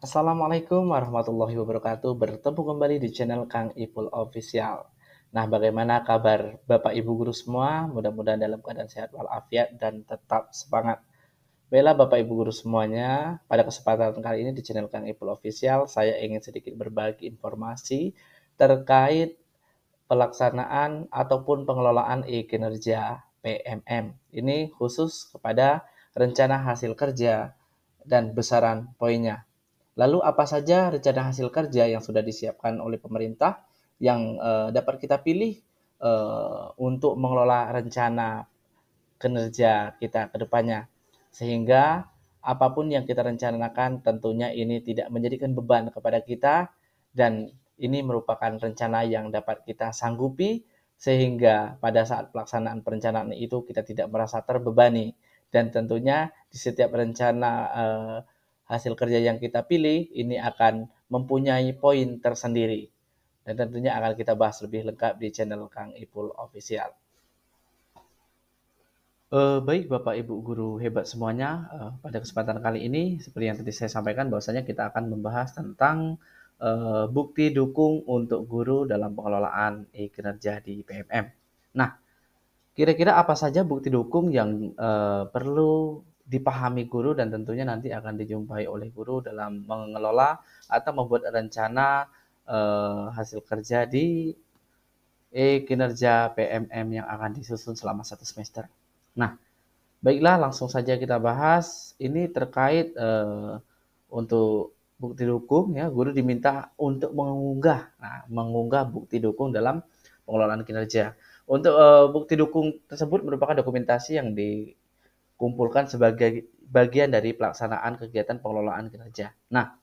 Assalamualaikum warahmatullahi wabarakatuh. Bertemu kembali di channel Kang Ipul Official. Nah, bagaimana kabar Bapak Ibu guru semua? Mudah-mudahan dalam keadaan sehat walafiat dan tetap semangat. Baiklah Bapak Ibu guru semuanya, pada kesempatan kali ini di channel Kang Ipul Official, saya ingin sedikit berbagi informasi terkait pelaksanaan ataupun pengelolaan e-kinerja PMM. Ini khusus kepada rencana hasil kerja dan besaran poinnya. Lalu apa saja rencana hasil kerja yang sudah disiapkan oleh pemerintah yang dapat kita pilih untuk mengelola rencana kinerja kita ke depannya. Sehingga apapun yang kita rencanakan tentunya ini tidak menjadikan beban kepada kita dan ini merupakan rencana yang dapat kita sanggupi sehingga pada saat pelaksanaan perencanaan itu kita tidak merasa terbebani dan tentunya di setiap rencana hasil kerja yang kita pilih ini akan mempunyai poin tersendiri dan tentunya akan kita bahas lebih lengkap di channel Kang Ipul Official. Baik Bapak Ibu guru hebat semuanya, pada kesempatan kali ini seperti yang tadi saya sampaikan bahwasanya kita akan membahas tentang bukti dukung untuk guru dalam pengelolaan e-kinerja di PMM. Nah, kira-kira apa saja bukti dukung yang perlu dipahami guru dan tentunya nanti akan dijumpai oleh guru dalam mengelola atau membuat rencana hasil kerja di e-kinerja PMM yang akan disusun selama 1 semester. Nah, baiklah, langsung saja kita bahas. Ini terkait untuk bukti dukung ya, guru diminta untuk mengunggah bukti dukung dalam pengelolaan kinerja. Untuk bukti dukung tersebut merupakan dokumentasi yang dikumpulkan sebagai bagian dari pelaksanaan kegiatan pengelolaan kinerja. Nah,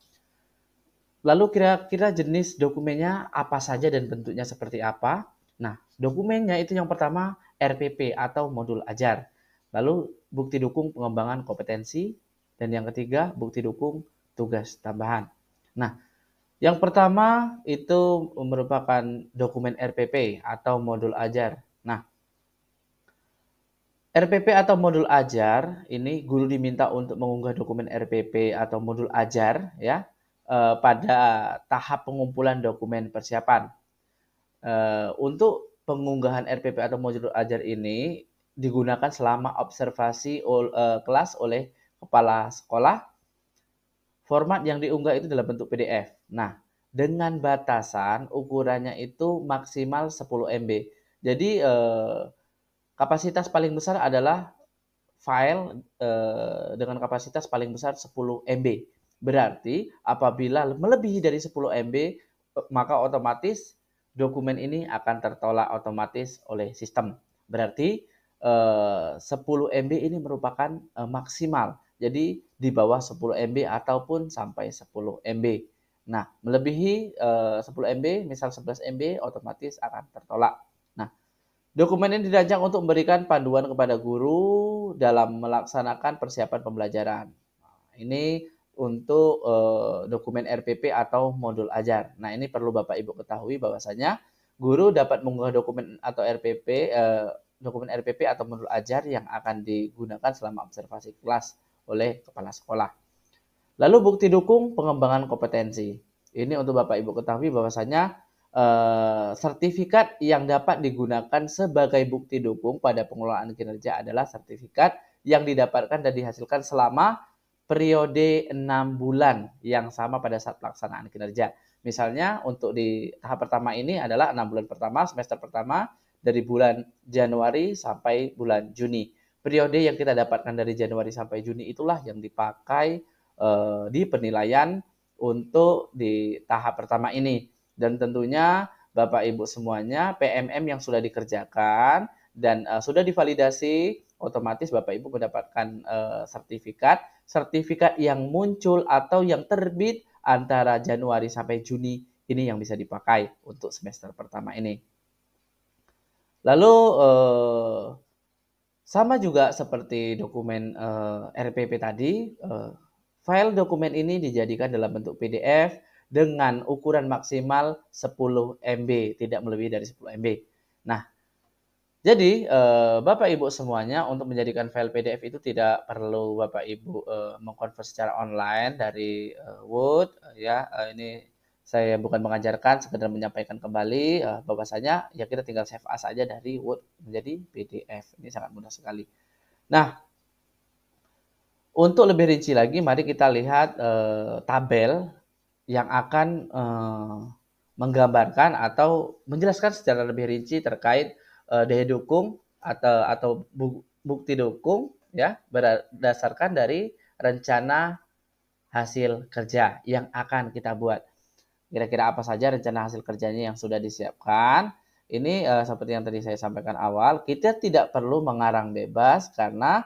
lalu kira-kira jenis dokumennya apa saja dan bentuknya seperti apa? Nah, dokumennya itu yang pertama RPP atau modul ajar. Lalu bukti dukung pengembangan kompetensi dan yang ketiga bukti dukung tugas tambahan. Nah, yang pertama itu merupakan dokumen RPP atau modul ajar. Nah, RPP atau modul ajar ini guru diminta untuk mengunggah dokumen RPP atau modul ajar ya pada tahap pengumpulan dokumen persiapan. Untuk pengunggahan RPP atau modul ajar ini digunakan selama observasi kelas oleh kepala sekolah. Format yang diunggah itu dalam bentuk PDF. Nah, dengan batasan ukurannya itu maksimal 10 MB. Jadi kapasitas paling besar adalah file dengan kapasitas paling besar 10 MB. Berarti apabila melebihi dari 10 MB, maka otomatis dokumen ini akan tertolak otomatis oleh sistem. Berarti 10 MB ini merupakan maksimal. Jadi di bawah 10 MB ataupun sampai 10 MB. Nah, melebihi 10 MB, misal 11 MB, otomatis akan tertolak. Nah, dokumen ini dirancang untuk memberikan panduan kepada guru dalam melaksanakan persiapan pembelajaran. Ini untuk dokumen RPP atau modul ajar. Nah, ini perlu Bapak Ibu ketahui bahwasanya guru dapat mengunggah dokumen atau RPP dokumen RPP atau modul ajar yang akan digunakan selama observasi kelas oleh kepala sekolah. Lalu bukti dukung pengembangan kompetensi. Ini untuk Bapak Ibu ketahui bahwasanya sertifikat yang dapat digunakan sebagai bukti dukung pada pengelolaan kinerja adalah sertifikat yang didapatkan dan dihasilkan selama periode 6 bulan yang sama pada saat pelaksanaan kinerja. Misalnya untuk di tahap pertama ini adalah 6 bulan pertama, semester pertama dari bulan Januari sampai bulan Juni. Periode yang kita dapatkan dari Januari sampai Juni itulah yang dipakai di penilaian untuk di tahap pertama ini. Dan tentunya Bapak Ibu semuanya PMM yang sudah dikerjakan dan sudah divalidasi, otomatis Bapak Ibu mendapatkan sertifikat yang muncul atau yang terbit antara Januari sampai Juni ini yang bisa dipakai untuk semester pertama ini. Lalu sama juga seperti dokumen RPP tadi, file dokumen ini dijadikan dalam bentuk PDF dengan ukuran maksimal 10 MB, tidak melebihi dari 10 MB. Nah, Jadi, Bapak Ibu semuanya untuk menjadikan file PDF itu tidak perlu Bapak Ibu, mengkonvert secara online dari, Word, ya, ini saya bukan mengajarkan, sekedar menyampaikan kembali, bahwasanya ya kita tinggal save as saja dari Word menjadi PDF. Ini sangat mudah sekali. Nah, untuk lebih rinci lagi mari kita lihat, tabel yang akan, menggambarkan atau menjelaskan secara lebih rinci terkait, daya dukung atau bukti dukung ya, berdasarkan dari rencana hasil kerja yang akan kita buat. Kira-kira apa saja rencana hasil kerjanya yang sudah disiapkan. Ini, seperti yang tadi saya sampaikan awal, kita tidak perlu mengarang bebas karena,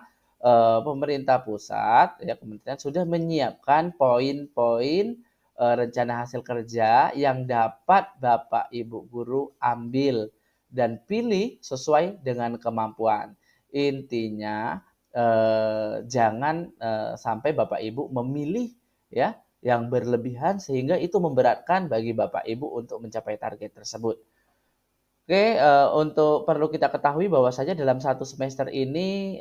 pemerintah pusat, ya kementerian sudah menyiapkan poin-poin, rencana hasil kerja yang dapat Bapak Ibu guru ambil dan pilih sesuai dengan kemampuan. Intinya, jangan, sampai Bapak Ibu memilih ya yang berlebihan sehingga itu memberatkan bagi Bapak Ibu untuk mencapai target tersebut. Oke, untuk perlu kita ketahui bahwasanya dalam satu semester ini,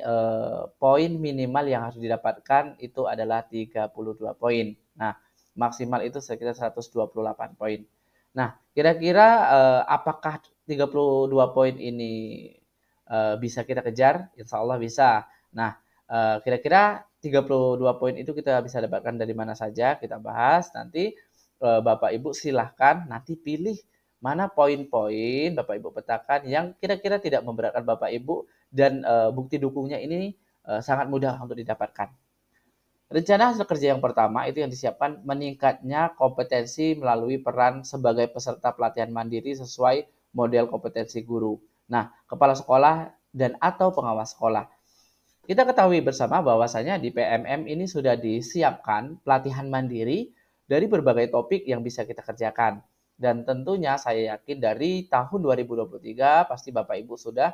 poin minimal yang harus didapatkan itu adalah 32 poin. Nah, maksimal itu sekitar 128 poin. Nah, kira-kira, apakah 32 poin ini, bisa kita kejar? Insya Allah bisa. Nah, kira-kira 32 poin itu kita bisa dapatkan dari mana saja, kita bahas nanti, Bapak Ibu silahkan nanti pilih mana poin-poin Bapak Ibu petakan yang kira-kira tidak memberatkan Bapak Ibu dan, bukti dukungnya ini, sangat mudah untuk didapatkan. Rencana hasil kerja yang pertama itu yang disiapkan meningkatnya kompetensi melalui peran sebagai peserta pelatihan mandiri sesuai model kompetensi guru. Nah, kepala sekolah dan atau pengawas sekolah. Kita ketahui bersama bahwasanya di PMM ini sudah disiapkan pelatihan mandiri dari berbagai topik yang bisa kita kerjakan. Dan tentunya saya yakin dari tahun 2023 pasti Bapak Ibu sudah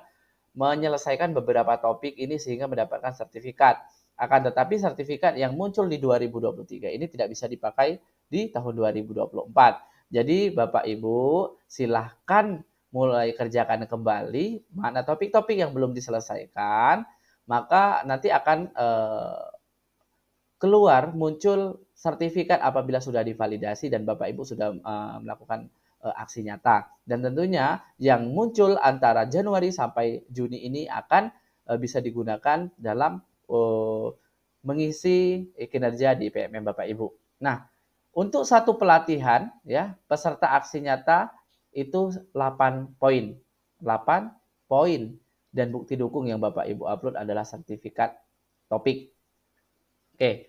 menyelesaikan beberapa topik ini sehingga mendapatkan sertifikat. Akan tetapi sertifikat yang muncul di 2023 ini tidak bisa dipakai di tahun 2024. Jadi Bapak Ibu silahkan mulai kerjakan kembali mana topik-topik yang belum diselesaikan, maka nanti akan keluar muncul sertifikat apabila sudah divalidasi dan Bapak Ibu sudah, melakukan, aksi nyata. Dan tentunya yang muncul antara Januari sampai Juni ini akan, bisa digunakan dalam, mengisi, kinerja di PMM Bapak Ibu. Nah, untuk satu pelatihan ya, peserta aksi nyata itu 8 poin, 8 poin dan bukti dukung yang Bapak Ibu upload adalah sertifikat topik. Oke,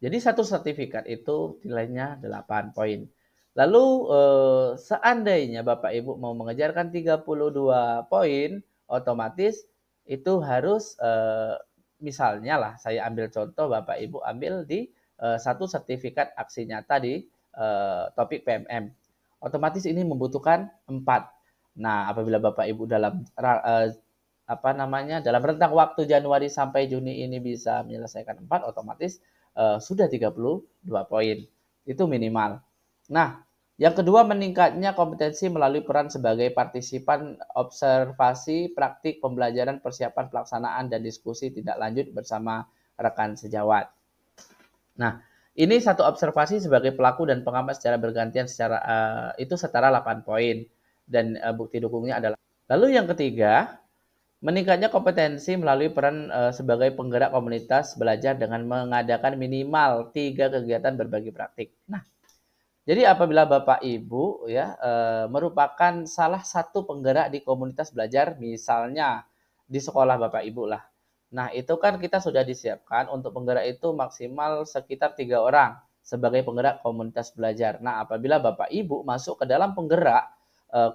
jadi satu sertifikat itu nilainya 8 poin. Lalu, seandainya Bapak Ibu mau mengejarkan 32 poin, otomatis itu harus, misalnya lah saya ambil contoh Bapak Ibu ambil di, satu sertifikat aksi nyata di, topik PMM. Otomatis ini membutuhkan 4. Nah, apabila Bapak Ibu dalam apa namanya, dalam rentang waktu Januari sampai Juni ini bisa menyelesaikan 4, otomatis, sudah 32 poin. Itu minimal. Nah, yang kedua meningkatnya kompetensi melalui peran sebagai partisipan observasi, praktik, pembelajaran, persiapan pelaksanaan, dan diskusi tindak lanjut bersama rekan sejawat. Nah, ini satu observasi sebagai pelaku dan pengamat secara bergantian secara, itu setara 8 poin dan, bukti dukungnya adalah. Lalu yang ketiga, meningkatnya kompetensi melalui peran, sebagai penggerak komunitas belajar dengan mengadakan minimal 3 kegiatan berbagi praktik. Nah, jadi apabila Bapak Ibu ya, merupakan salah satu penggerak di komunitas belajar misalnya di sekolah Bapak Ibu lah. Nah, itu kan kita sudah disiapkan untuk penggerak itu maksimal sekitar 3 orang sebagai penggerak komunitas belajar. Nah, apabila Bapak Ibu masuk ke dalam penggerak,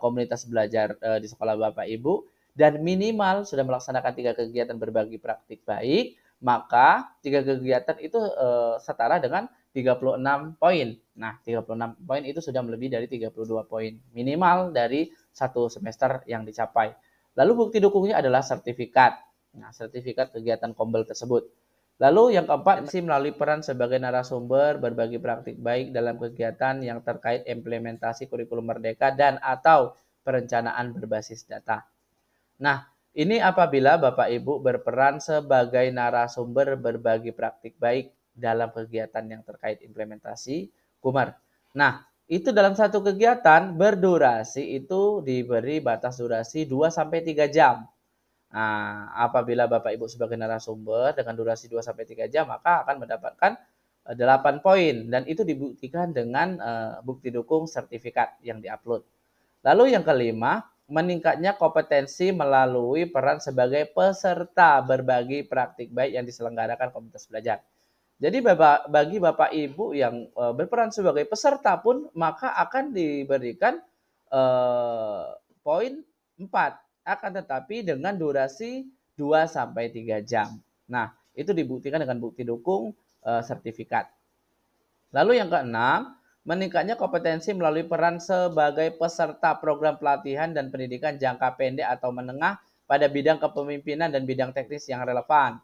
komunitas belajar, di sekolah Bapak Ibu dan minimal sudah melaksanakan 3 kegiatan berbagi praktik baik, maka 3 kegiatan itu, setara dengan 36 poin. Nah, 36 poin itu sudah melebihi dari 32 poin minimal dari satu semester yang dicapai. Lalu bukti dukungnya adalah sertifikat. Nah, sertifikat kegiatan Kombel tersebut. Lalu yang keempat, masih melalui peran sebagai narasumber berbagi praktik baik dalam kegiatan yang terkait implementasi kurikulum merdeka dan atau perencanaan berbasis data. Nah, ini apabila Bapak Ibu berperan sebagai narasumber berbagi praktik baik dalam kegiatan yang terkait implementasi Kumar. Nah, itu dalam satu kegiatan berdurasi itu diberi batas durasi 2-3 jam. Nah, apabila Bapak Ibu sebagai narasumber dengan durasi 2-3 jam, maka akan mendapatkan 8 poin dan itu dibuktikan dengan bukti dukung sertifikat yang diupload. Lalu yang kelima, meningkatnya kompetensi melalui peran sebagai peserta berbagi praktik baik yang diselenggarakan komunitas belajar. Jadi bagi Bapak Ibu yang berperan sebagai peserta pun maka akan diberikan poin 4, akan tetapi dengan durasi 2-3 jam. Nah, itu dibuktikan dengan bukti dukung sertifikat. Lalu yang keenam, meningkatnya kompetensi melalui peran sebagai peserta program pelatihan dan pendidikan jangka pendek atau menengah pada bidang kepemimpinan dan bidang teknis yang relevan.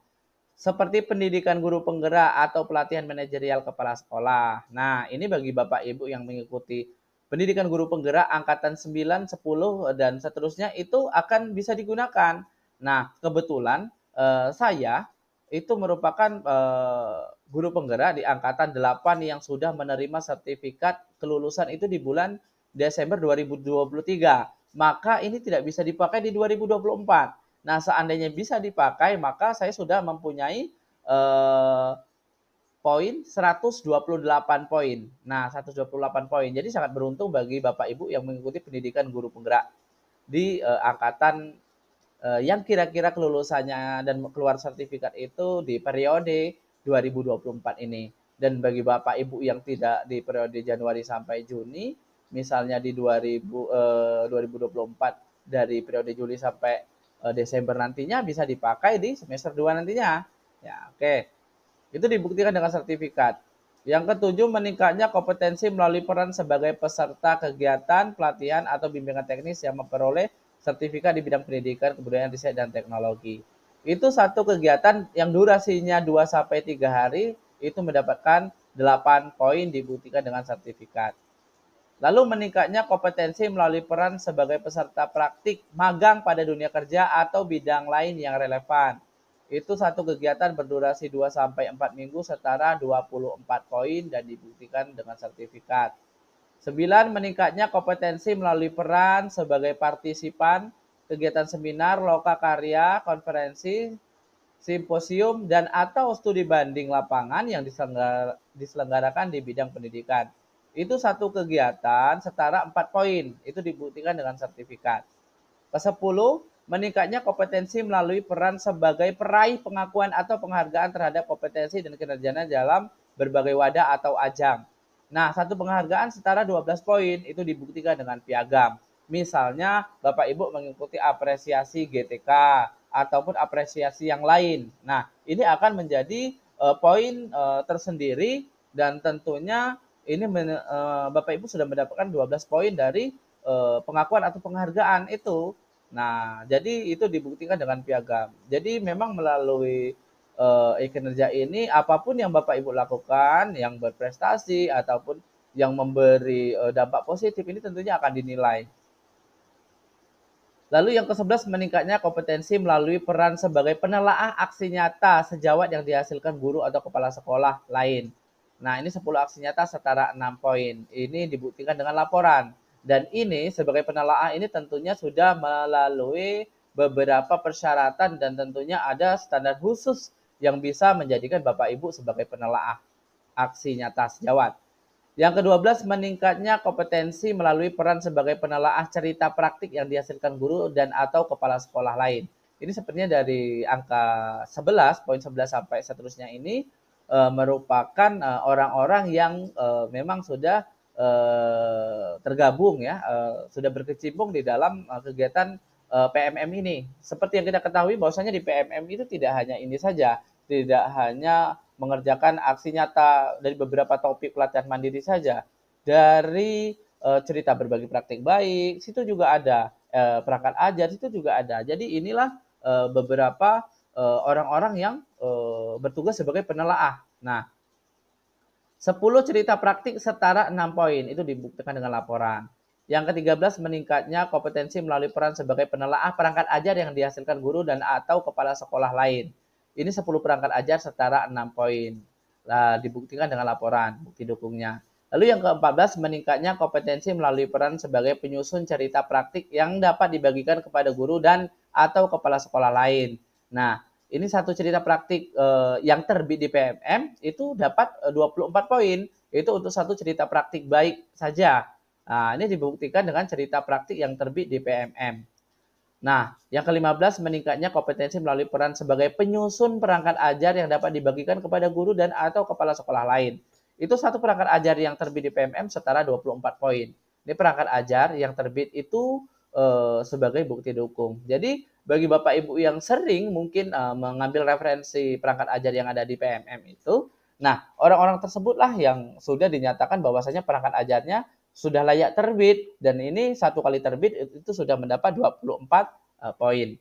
Seperti pendidikan guru penggerak atau pelatihan manajerial kepala sekolah. Nah, ini bagi Bapak Ibu yang mengikuti pendidikan guru penggerak angkatan 9, 10, dan seterusnya itu akan bisa digunakan. Nah, kebetulan saya itu merupakan guru penggerak di angkatan 8 yang sudah menerima sertifikat kelulusan itu di bulan Desember 2023. Maka ini tidak bisa dipakai di 2024. Nah, seandainya bisa dipakai, maka saya sudah mempunyai poin 128 poin. Nah, 128 poin. Jadi sangat beruntung bagi Bapak Ibu yang mengikuti pendidikan guru penggerak di angkatan yang kira-kira kelulusannya dan keluar sertifikat itu di periode 2024 ini. Dan bagi Bapak Ibu yang tidak di periode Januari sampai Juni, misalnya di 2024 dari periode Juli sampai Desember nantinya bisa dipakai di semester 2 nantinya. Ya, oke. Itu dibuktikan dengan sertifikat. Yang ketujuh, meningkatnya kompetensi melalui peran sebagai peserta kegiatan, pelatihan, atau bimbingan teknis yang memperoleh sertifikat di bidang pendidikan, kebudayaan, riset, dan teknologi. Itu satu kegiatan yang durasinya 2-3 hari, itu mendapatkan 8 poin dibuktikan dengan sertifikat. Lalu meningkatnya kompetensi melalui peran sebagai peserta praktik magang pada dunia kerja atau bidang lain yang relevan. Itu satu kegiatan berdurasi 2-4 minggu setara 24 poin dan dibuktikan dengan sertifikat. 9. Meningkatnya kompetensi melalui peran sebagai partisipan kegiatan seminar, loka karya, konferensi, simposium, dan atau studi banding lapangan yang diselenggarakan di bidang pendidikan. Itu satu kegiatan setara 4 poin. Itu dibuktikan dengan sertifikat. Ke-10, meningkatnya kompetensi melalui peran sebagai peraih pengakuan atau penghargaan terhadap kompetensi dan kinerjanya dalam berbagai wadah atau ajang. Nah, satu penghargaan setara 12 poin itu dibuktikan dengan piagam. Misalnya, Bapak Ibu mengikuti apresiasi GTK ataupun apresiasi yang lain. Nah, ini akan menjadi poin tersendiri dan tentunya ini Bapak Ibu sudah mendapatkan 12 poin dari pengakuan atau penghargaan itu. Nah, jadi itu dibuktikan dengan piagam. Jadi memang melalui kinerja ini apapun yang Bapak Ibu lakukan yang berprestasi ataupun yang memberi dampak positif ini tentunya akan dinilai. Lalu yang ke-11, meningkatnya kompetensi melalui peran sebagai penelaah aksi nyata sejawat yang dihasilkan guru atau kepala sekolah lain. Nah, ini 10 aksi nyata setara 6 poin. Ini dibuktikan dengan laporan. Dan ini sebagai penelaah ini tentunya sudah melalui beberapa persyaratan dan tentunya ada standar khusus yang bisa menjadikan Bapak Ibu sebagai penelaah aksi nyata sejawat. Yang ke-12, meningkatnya kompetensi melalui peran sebagai penelaah cerita praktik yang dihasilkan guru dan atau kepala sekolah lain. Ini sepertinya dari angka 11, poin 11 sampai seterusnya ini merupakan orang-orang yang memang sudah tergabung ya, sudah berkecimpung di dalam kegiatan PMM ini. Seperti yang kita ketahui bahwasanya di PMM itu tidak hanya ini saja, tidak hanya mengerjakan aksi nyata dari beberapa topik pelatihan mandiri saja. Dari cerita berbagi praktik baik, situ juga ada perangkat ajar, situ juga ada. Jadi inilah beberapa orang-orang yang bertugas sebagai penelaah. Nah, 10 cerita praktik setara 6 poin, itu dibuktikan dengan laporan. Yang ke-13, meningkatnya kompetensi melalui peran sebagai penelaah perangkat ajar yang dihasilkan guru dan atau kepala sekolah lain. Ini 10 perangkat ajar setara 6 poin. Nah, dibuktikan dengan laporan, bukti dukungnya. Lalu yang ke-14, meningkatnya kompetensi melalui peran sebagai penyusun cerita praktik yang dapat dibagikan kepada guru dan atau kepala sekolah lain. Nah, ini satu cerita praktik yang terbit di PMM itu dapat 24 poin. Itu untuk satu cerita praktik baik saja. Nah, ini dibuktikan dengan cerita praktik yang terbit di PMM. Nah, yang ke-15, meningkatnya kompetensi melalui peran sebagai penyusun perangkat ajar yang dapat dibagikan kepada guru dan atau kepala sekolah lain. Itu satu perangkat ajar yang terbit di PMM setara 24 poin. Ini perangkat ajar yang terbit itu sebagai bukti dukung. Jadi, bagi Bapak Ibu yang sering mungkin mengambil referensi perangkat ajar yang ada di PMM itu, nah, orang-orang tersebutlah yang sudah dinyatakan bahwasanya perangkat ajarnya sudah layak terbit dan ini satu kali terbit itu sudah mendapat 24 poin.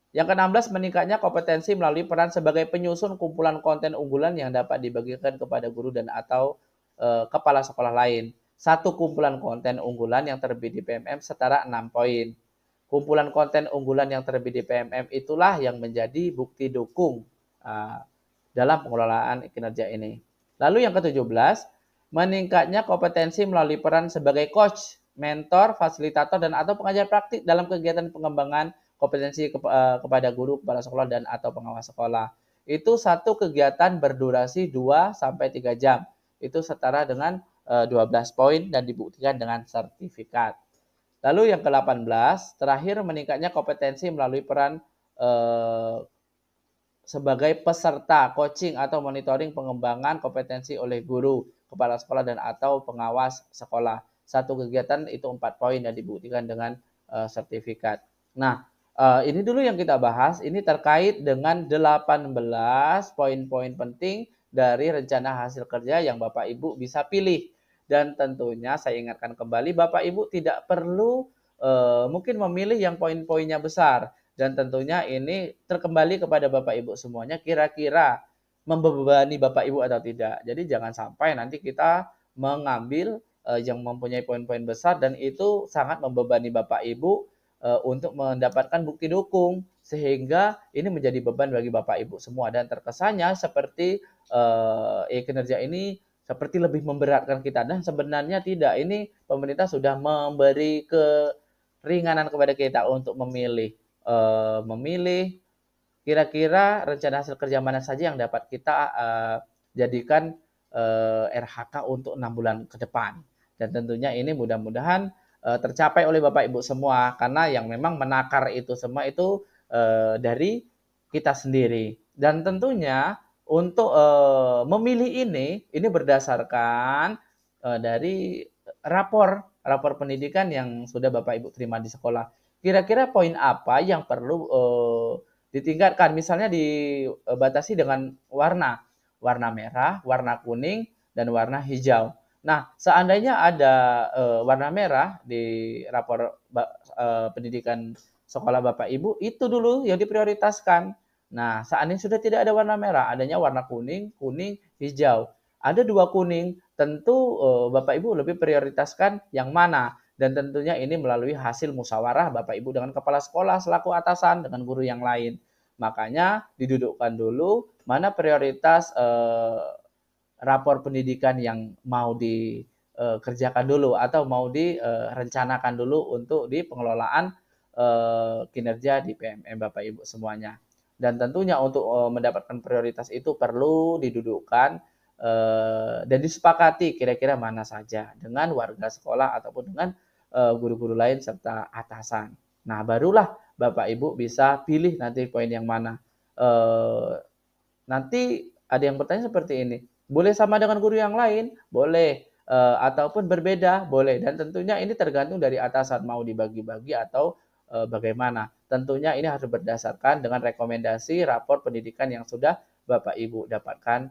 Yang ke-16, meningkatnya kompetensi melalui peran sebagai penyusun kumpulan konten unggulan yang dapat dibagikan kepada guru dan atau kepala sekolah lain. Satu kumpulan konten unggulan yang terbit di PMM setara 6 poin. Kumpulan konten unggulan yang terbit di PMM itulah yang menjadi bukti dukung dalam pengelolaan kinerja ini. Lalu yang ke-17, meningkatnya kompetensi melalui peran sebagai coach, mentor, fasilitator, dan atau pengajar praktik dalam kegiatan pengembangan kompetensi kepada guru, kepala sekolah, dan atau pengawas sekolah. Itu satu kegiatan berdurasi 2-3 jam. Itu setara dengan 12 poin dan dibuktikan dengan sertifikat. Lalu yang ke-18, terakhir meningkatnya kompetensi melalui peran sebagai peserta coaching atau monitoring pengembangan kompetensi oleh guru, kepala sekolah, dan atau pengawas sekolah. Satu kegiatan itu 4 poin dan dibuktikan dengan sertifikat. Nah, ini dulu yang kita bahas. Ini terkait dengan 18 poin-poin penting dari rencana hasil kerja yang Bapak Ibu bisa pilih. Dan tentunya saya ingatkan kembali, Bapak Ibu tidak perlu mungkin memilih yang poin-poinnya besar. Dan tentunya ini terkembali kepada Bapak Ibu semuanya, kira-kira membebani Bapak Ibu atau tidak. Jadi jangan sampai nanti kita mengambil yang mempunyai poin-poin besar dan itu sangat membebani Bapak Ibu untuk mendapatkan bukti dukung, sehingga ini menjadi beban bagi Bapak Ibu semua dan terkesannya seperti kinerja ini seperti lebih memberatkan kita, dan sebenarnya tidak. Ini pemerintah sudah memberi keringanan kepada kita untuk memilih kira-kira rencana hasil kerja mana saja yang dapat kita jadikan RHK untuk 6 bulan ke depan. Dan tentunya ini mudah-mudahan tercapai oleh Bapak Ibu semua, karena yang memang menakar itu semua itu dari kita sendiri. Dan tentunya untuk memilih ini berdasarkan dari rapor pendidikan yang sudah Bapak Ibu terima di sekolah. Kira-kira poin apa yang perlu ditingkatkan? Misalnya dibatasi dengan warna merah, warna kuning, dan warna hijau. Nah, seandainya ada warna merah di rapor pendidikan sekolah Bapak Ibu, itu dulu yang diprioritaskan. Nah, seandainya sudah tidak ada warna merah, adanya warna kuning, hijau. Ada 2 kuning, tentu Bapak Ibu lebih prioritaskan yang mana? Dan tentunya ini melalui hasil musyawarah Bapak Ibu dengan kepala sekolah selaku atasan dengan guru yang lain. Makanya didudukkan dulu mana prioritas rapor pendidikan yang mau dikerjakan dulu atau mau direncanakan dulu untuk di pengelolaan kinerja di PMM Bapak Ibu semuanya. Dan tentunya untuk mendapatkan prioritas itu perlu didudukkan dan disepakati kira-kira mana saja dengan warga sekolah ataupun dengan guru-guru lain serta atasan. Nah, barulah Bapak Ibu bisa pilih nanti poin yang mana. Nanti ada yang bertanya seperti ini, boleh sama dengan guru yang lain? Boleh. Ataupun berbeda? Boleh. Dan tentunya ini tergantung dari atasan mau dibagi-bagi atau bagaimana. Tentunya ini harus berdasarkan dengan rekomendasi rapor pendidikan yang sudah Bapak Ibu dapatkan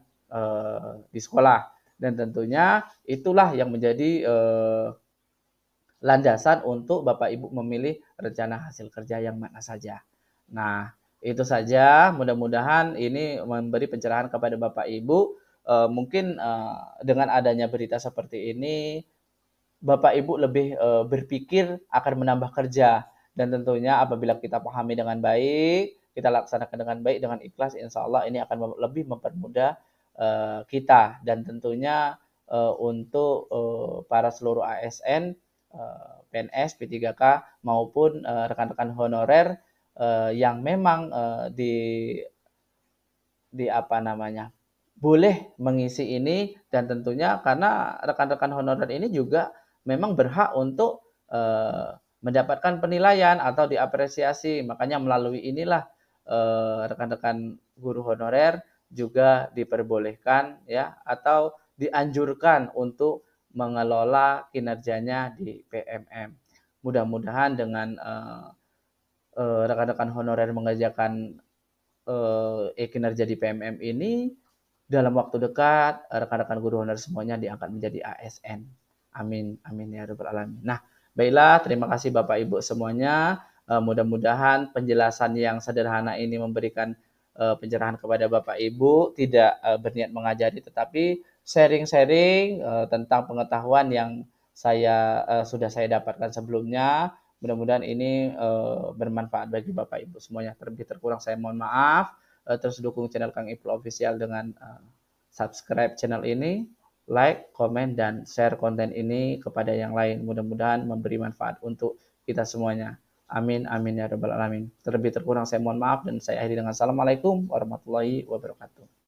di sekolah. Dan tentunya itulah yang menjadi landasan untuk Bapak Ibu memilih rencana hasil kerja yang mana saja. Nah, itu saja. Mudah-mudahan ini memberi pencerahan kepada Bapak Ibu. Mungkin dengan adanya berita seperti ini, Bapak Ibu lebih berpikir akan menambah kerja. Dan tentunya apabila kita pahami dengan baik, kita laksanakan dengan baik, dengan ikhlas, insya Allah ini akan lebih mempermudah kita. Dan tentunya untuk para seluruh ASN, PNS, P3K maupun rekan-rekan honorer yang memang di apa namanya boleh mengisi ini, dan tentunya karena rekan-rekan honorer ini juga memang berhak untuk mendapatkan penilaian atau diapresiasi. Makanya melalui inilah rekan-rekan guru honorer juga diperbolehkan ya atau dianjurkan untuk mengelola kinerjanya di PMM. Mudah-mudahan dengan rekan-rekan honorer mengerjakan kinerja di PMM ini dalam waktu dekat rekan-rekan guru honorer semuanya diangkat menjadi ASN. Amin, amin ya rabbal alamin. Nah, baiklah, terima kasih Bapak Ibu semuanya. Mudah-mudahan penjelasan yang sederhana ini memberikan pencerahan kepada Bapak Ibu, tidak berniat mengajari tetapi sharing-sharing tentang pengetahuan yang sudah saya dapatkan sebelumnya. Mudah-mudahan ini bermanfaat bagi Bapak Ibu semuanya. Terlebih terkurang saya mohon maaf. Terus dukung channel Kang Ipul Official dengan subscribe channel ini, like, komen, dan share konten ini kepada yang lain. Mudah-mudahan memberi manfaat untuk kita semuanya. Amin, amin ya rabbal alamin. Terlebih terkurang saya mohon maaf dan saya akhiri dengan assalamualaikum warahmatullahi wabarakatuh.